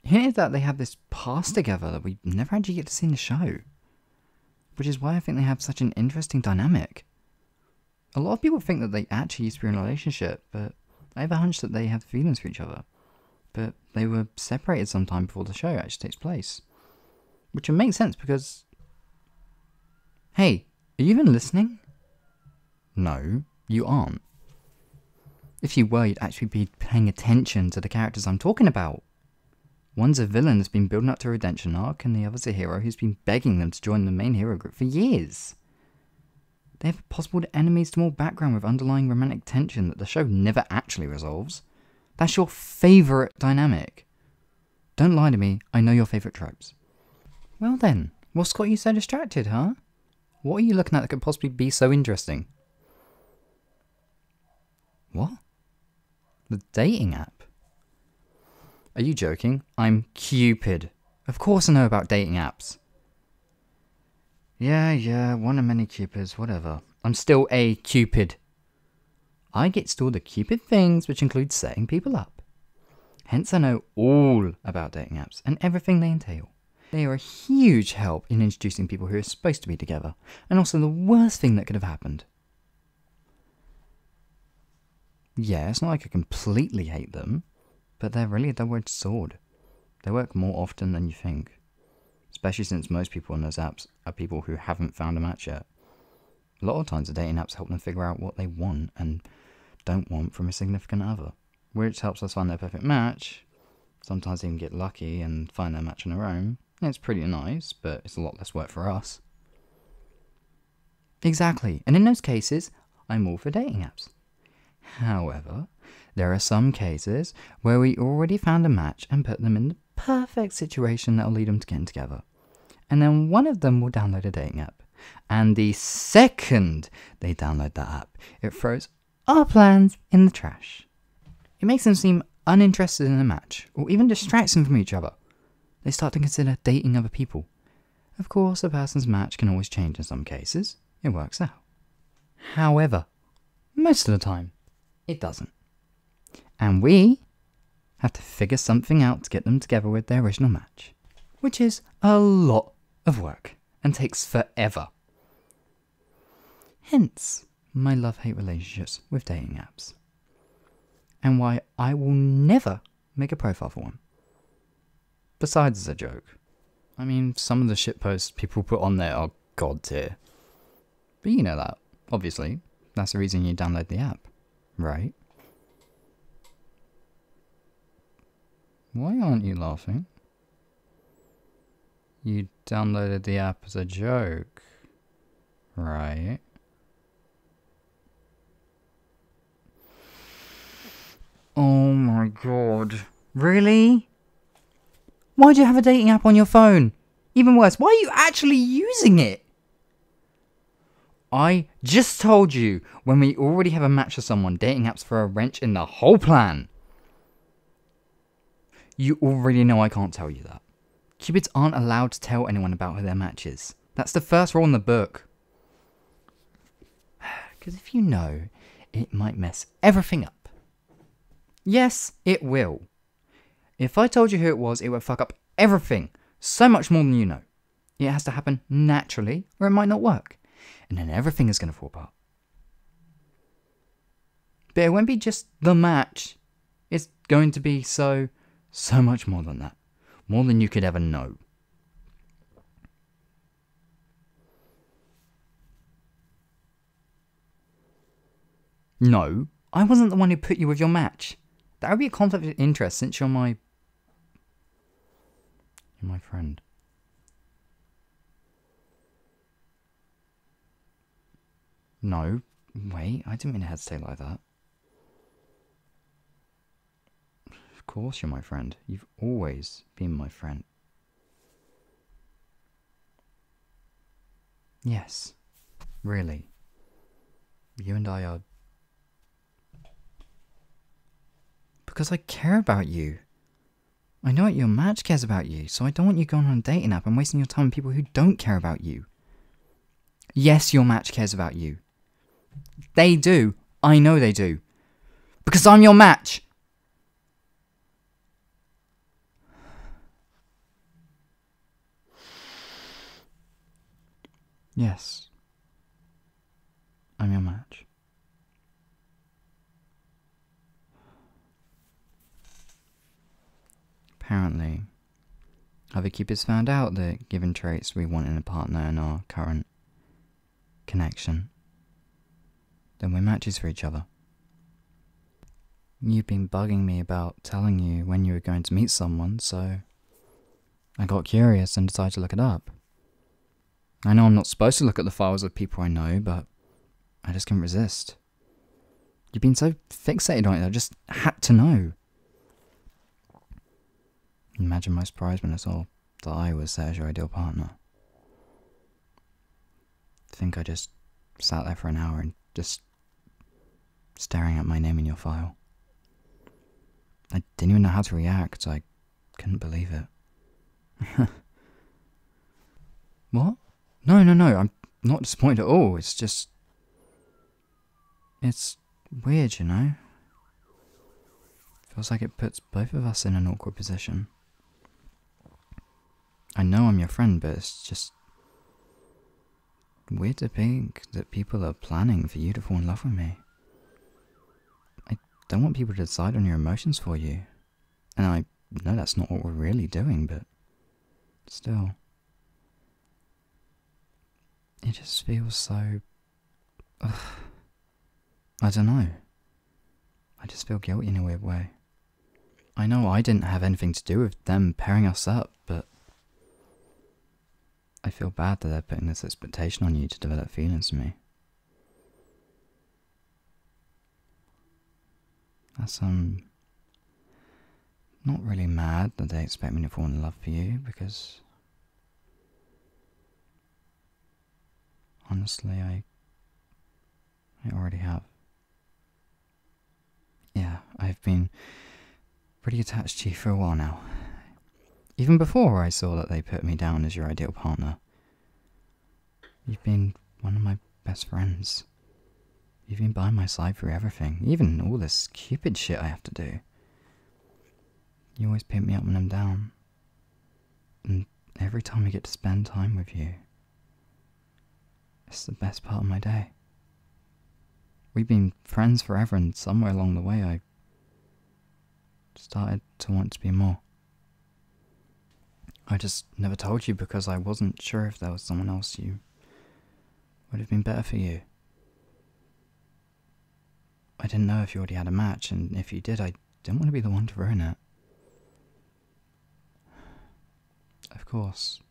hinted that they have this past together that we never actually get to see in the show. Which is why I think they have such an interesting dynamic. A lot of people think that they actually used to be in a relationship, but I have a hunch that they have feelings for each other. But they were separated sometime before the show actually takes place. Which would make sense because... Hey, are you even listening? No, you aren't. If you were, you'd actually be paying attention to the characters I'm talking about. One's a villain that's been building up to a redemption arc, and the other's a hero who's been begging them to join the main hero group for years. They have possible enemies to more background with underlying romantic tension that the show never actually resolves. That's your favourite dynamic. Don't lie to me, I know your favourite tropes. Well then, what's got you so distracted, huh? What are you looking at that could possibly be so interesting? What? The dating app? Are you joking? I'm Cupid. Of course I know about dating apps. Yeah, one of many Cupids, whatever. I'm still a Cupid. I get to do all the Cupid things, which include setting people up. Hence I know all about dating apps and everything they entail. They are a huge help in introducing people who are supposed to be together, and also the worst thing that could have happened. Yeah, it's not like I completely hate them, but they're really a double-edged sword. They work more often than you think. Especially since most people on those apps are people who haven't found a match yet. A lot of times the dating apps help them figure out what they want and don't want from a significant other, which helps us find their perfect match. Sometimes they can get lucky and find their match on their own. It's pretty nice, but it's a lot less work for us. Exactly, and in those cases, I'm all for dating apps. However, there are some cases where we already found a match and put them in the perfect situation that will lead them to getting together. And then one of them will download a dating app. And the second they download that app, it throws our plans in the trash. It makes them seem uninterested in a match, or even distracts them from each other. They start to consider dating other people. Of course, a person's match can always change in some cases. It works out. However, most of the time, it doesn't. And we have to figure something out to get them together with their original match, which is a lot of work and takes forever. Hence, my love-hate relationships with dating apps. And why I will never make a profile for one. Besides as a joke. I mean, some of the shitposts people put on there are god tier. But you know that, obviously. That's the reason you download the app, right? Why aren't you laughing? You downloaded the app as a joke, right? Oh my god. Really? Why do you have a dating app on your phone? Even worse, why are you actually using it? I just told you, when we already have a match with someone, dating apps throw a wrench in the whole plan. You already know I can't tell you that. Cupids aren't allowed to tell anyone about who their match is. That's the first rule in the book. Because if you know, it might mess everything up. Yes, it will. If I told you who it would fuck up everything, so much more than you know. It has to happen naturally, or it might not work. And then everything is going to fall apart. But it won't be just the match. It's going to be so much more than that. More than you could ever know. No, I wasn't the one who put you with your match. That would be a conflict of interest since you're my friend. No, wait, I didn't mean it had to stay like that. Of course you're my friend. You've always been my friend. Yes, really. You and I are... Because I care about you. I know that your match cares about you, so I don't want you going on a dating app and wasting your time with people who don't care about you. Yes, your match cares about you. They do. I know they do. Because I'm your match. Yes. I'm your match. Apparently, other cupids found out that given traits we want in a partner in our current connection, then we're matches for each other. You've been bugging me about telling you when you were going to meet someone, so I got curious and decided to look it up. I know I'm not supposed to look at the files of people I know, but I just couldn't resist. You've been so fixated on it, I just had to know. Imagine my surprise when I saw that I was set as your ideal partner. I think I just sat there for an hour and just staring at my name in your file. I didn't even know how to react. I couldn't believe it. What? No, I'm not disappointed at all. It's just... it's weird, you know? Feels like it puts both of us in an awkward position. I know I'm your friend, but it's just weird to think that people are planning for you to fall in love with me. I don't want people to decide on your emotions for you. And I know that's not what we're really doing, but still. It just feels so... I don't know. I just feel guilty in a weird way. I know I didn't have anything to do with them pairing us up, but I feel bad that they're putting this expectation on you to develop feelings for me. That's, not really mad that they expect me to fall in love for you, because honestly, I already have. Yeah, I've been pretty attached to you for a while now. Even before I saw that they put me down as your ideal partner. You've been one of my best friends. You've been by my side through everything, even all this cupid shit I have to do. You always pick me up when I'm down. And every time I get to spend time with you, it's the best part of my day. We've been friends forever, and somewhere along the way I started to want to be more. I just never told you because I wasn't sure if there was someone else who would have been better for you. I didn't know if you already had a match, and if you did, I didn't want to be the one to ruin it. Of course,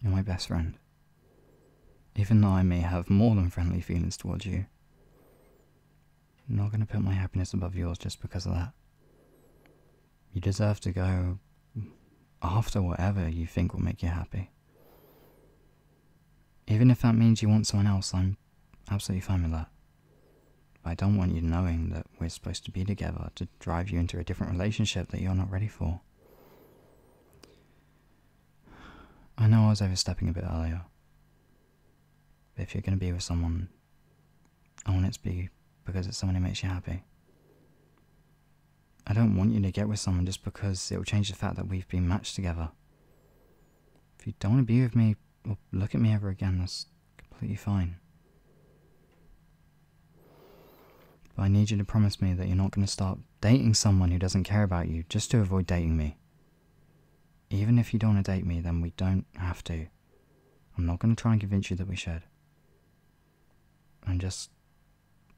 you're my best friend. Even though I may have more than friendly feelings towards you, I'm not going to put my happiness above yours just because of that. You deserve to go after whatever you think will make you happy. Even if that means you want someone else, I'm absolutely fine with that. But I don't want you knowing that we're supposed to be together to drive you into a different relationship that you're not ready for. I know I was overstepping a bit earlier. But if you're going to be with someone, I want it to be because it's someone who makes you happy. I don't want you to get with someone just because it will change the fact that we've been matched together. If you don't want to be with me or look at me ever again, that's completely fine. But I need you to promise me that you're not going to start dating someone who doesn't care about you just to avoid dating me. Even if you don't want to date me, then we don't have to. I'm not going to try and convince you that we should. I just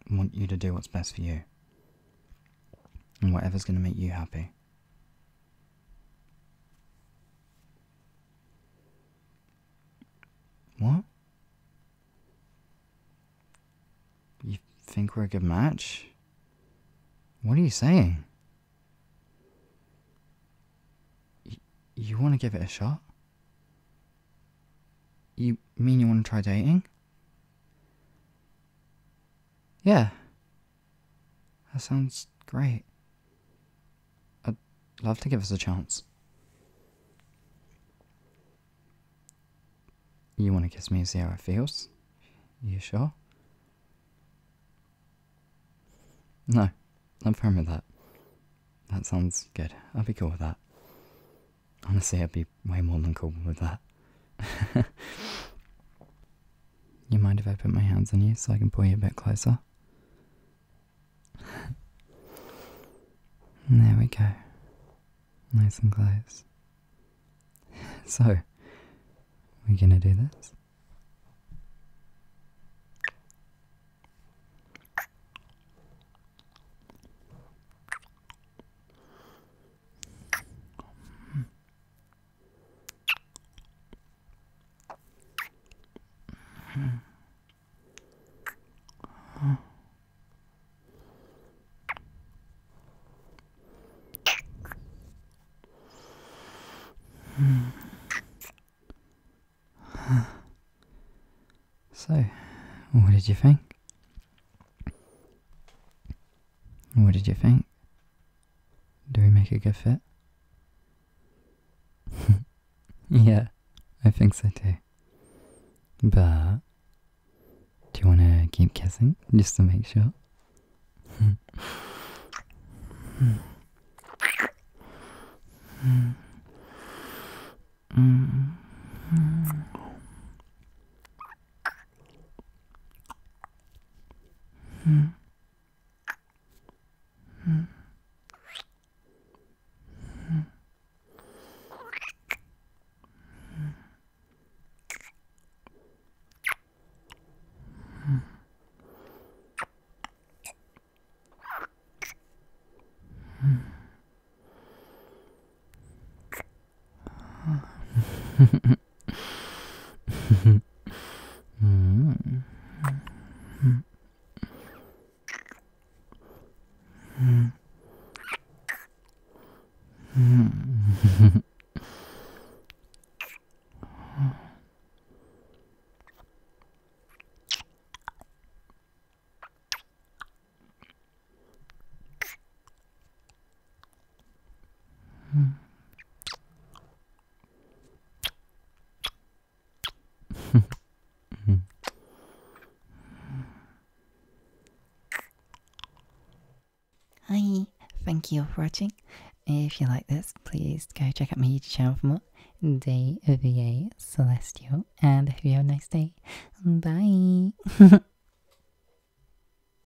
want you to do what's best for you. And whatever's going to make you happy. What? You think we're a good match? What are you saying? You want to give it a shot? You mean you want to try dating? Yeah. That sounds great. I'd love to give us a chance. You want to kiss me and see how it feels? You sure? No, I'm fine with that. That sounds good. I'll be cool with that. Honestly, I'd be way more than cool with that. You mind if I put my hands on you so I can pull you a bit closer? There we go. Nice and close. So, we're gonna do this. So, what did you think? What did you think? Do we make a good fit? Yeah, I think so too. But, do you want to keep kissing, just to make sure? Hi, thank you for watching. If you like this, please go check out my YouTube channel for more. Day VA Celestial, and I hope you have a nice day. Bye.